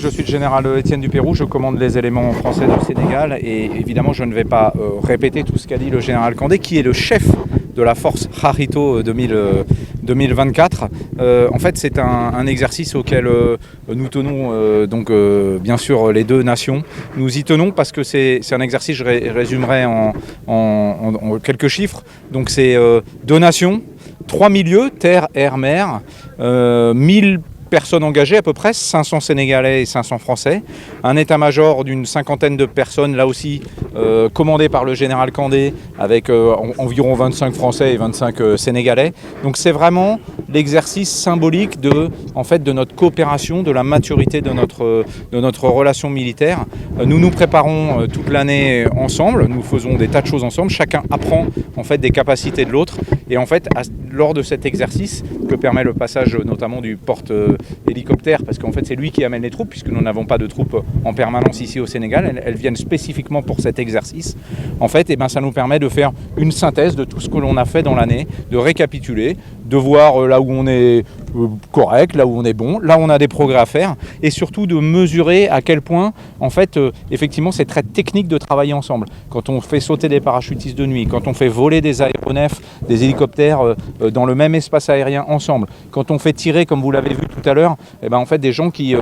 Je suis le général Étienne Dupérou, je commande les éléments français du Sénégal et évidemment je ne vais pas répéter tout ce qu'a dit le général Kandé qui est le chef de la force Jarrito 2024. En fait c'est un exercice auquel nous tenons bien sûr les deux nations. Nous y tenons parce que c'est un exercice, je résumerai en quelques chiffres. Donc c'est 2 nations, 3 milieux, terre, air, mer, 1000 personnes engagées à peu près, 500 Sénégalais et 500 Français, un état-major d'une 50aine de personnes, là aussi commandé par le général Kandé, avec environ 25 Français et 25 Sénégalais. Donc c'est vraiment l'exercice symbolique de notre coopération, de la maturité de notre relation militaire. Nous nous préparons toute l'année ensemble, nous faisons des tas de choses ensemble, chacun apprend en fait des capacités de l'autre et en fait lors de cet exercice que permet le passage notamment du porte-hélicoptère, parce qu'en fait c'est lui qui amène les troupes puisque nous n'avons pas de troupes en permanence ici au Sénégal, elles viennent spécifiquement pour cet exercice. En fait, ça nous permet de faire une synthèse de tout ce que l'on a fait dans l'année, de récapituler, de voir là où on est correct, là où on est bon, là où on a des progrès à faire, et surtout de mesurer à quel point, en fait, effectivement, c'est très technique de travailler ensemble. Quand on fait sauter des parachutistes de nuit, quand on fait voler des aéronefs, des hélicoptères dans le même espace aérien ensemble, quand on fait tirer, comme vous l'avez vu tout à l'heure, en fait, des gens qui,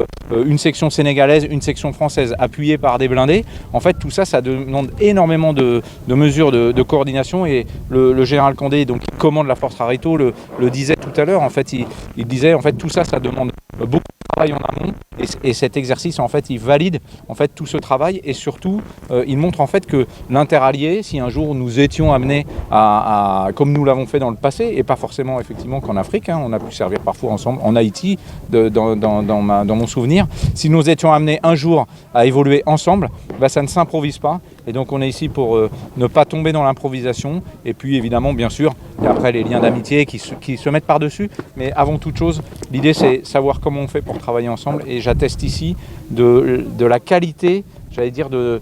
une section sénégalaise, une section française, appuyée par des blindés, en fait, tout ça, ça demande énormément de mesures de coordination, et le général Kandé, donc, qui commande la force Jarrito, le disait tout à l'heure, en fait, il disait, en fait, tout ça, ça demande beaucoup de travail en amont, et cet exercice, en fait, il valide, en fait, tout ce travail, et surtout, il montre, en fait, que l'interallié, si un jour nous étions amenés à comme nous l'avons fait dans le passé, et pas forcément, effectivement, qu'en Afrique, on a pu servir parfois ensemble, en Haïti, dans mon souvenir, si nous étions amenés un jour à évoluer ensemble, ça ne s'improvise pas, et donc on est ici pour ne pas tomber dans l'improvisation, et puis évidemment, bien sûr, il y a après les liens d'amitié qui se mettent par-dessus, mais avant toute chose, l'idée c'est savoir comment on fait pour travailler ensemble, et j'atteste ici de la qualité, j'allais dire, de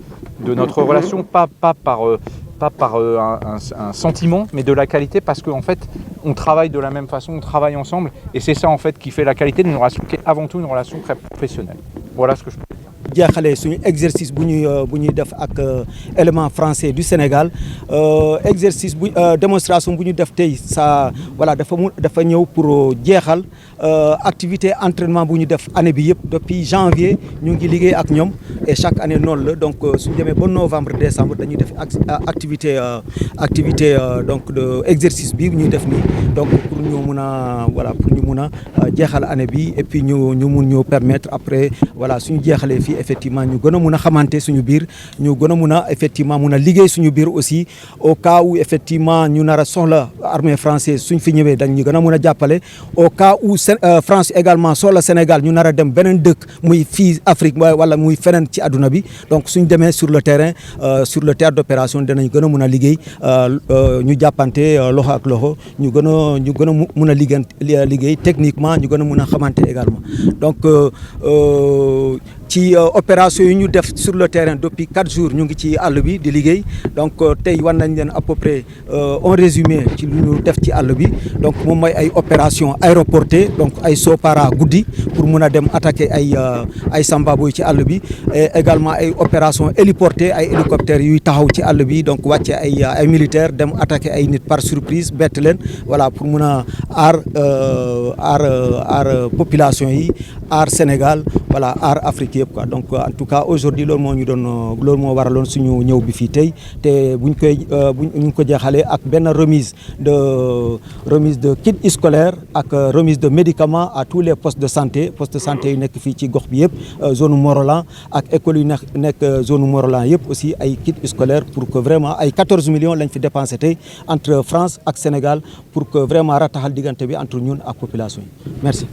notre relation, pas par un sentiment, mais de la qualité, parce qu'en fait, on travaille de la même façon, on travaille ensemble, et c'est ça en fait qui fait la qualité d'une relation qui est avant tout une relation très professionnelle. Voilà ce que je peux dire. jeexalee suñu exercice bu ñuy def ak élément français du Sénégal exercice démonstration bu ñu def tey ça voilà dafa ñëw pour jeexal activité entraînement bu ñu def année bi yëpp depuis janvier ñu ngi liggéey ak ñoom et chaque année noonu la donc suñu demee ba novembre décembre dañuy def activité donc de exercice bi ñuy def nii donc pour ñu mun a voilà pour ñu mun a jeexal année bi et puis ñu mun ñoo permettre après voilà suñu jeexalee fii effectivement ñu gën a mun a xamante suñu biir ñu gën a mun a effectivement mun a liggéey suñu biir aussi au cas où effectivement ñu nar a soxla armée française suñ fi ñëwee dañ ñu gën a mun a jàppale au cas où France également soxla Sénégal ñu nar a dem beneen dëkk muy fii Afrique wala muy feneen ci àdduna bi donc suñ demee sur le terrain sur le théâtre d'opération dinañ gën a mun a liggéey ñu jàppante loxo ak loxo ñu gën a mun a liggéey techniquement ñu gën a mun a xamante également donc ci opération yi ñu def sur le terrain depuis 4 jours ñu ngi ci àll bi di liggéey donc tey war nañ leen à peu près un résumé ci lu ñu def ci àll bi donc moom mooy ay opération aéroportée donc ay Sopara guddi pour mun a dem attaquer ay Sambabo ci àll bi et également ay opération héliportée ay hélicoptères yuy taxaw ci àll bi donc wàcce ay militaires dem attaquer ay nit par surprise bett leen voilà pour mun a aar population yi aar Sénégal voilà aar Afrique yëpp quoi donc en tout cas aujourd'hui loolu moo waraloon suñu ñëw bi fii tey te ñu ngi ko jeexalee ak benn remise de kit scolaire ak remise de médicaments à tous les postes de santé yu nekk fii ci gox bi yëpp zone Morolan ak école yu nekk zone Morolan yëpp aussi ay kit scolaire pour que vraiment ay 14 millions lañ fi dépensé tey entre France ak Sénégal pour que vraiment rataxal diggante bi entre ñun ak population yi merci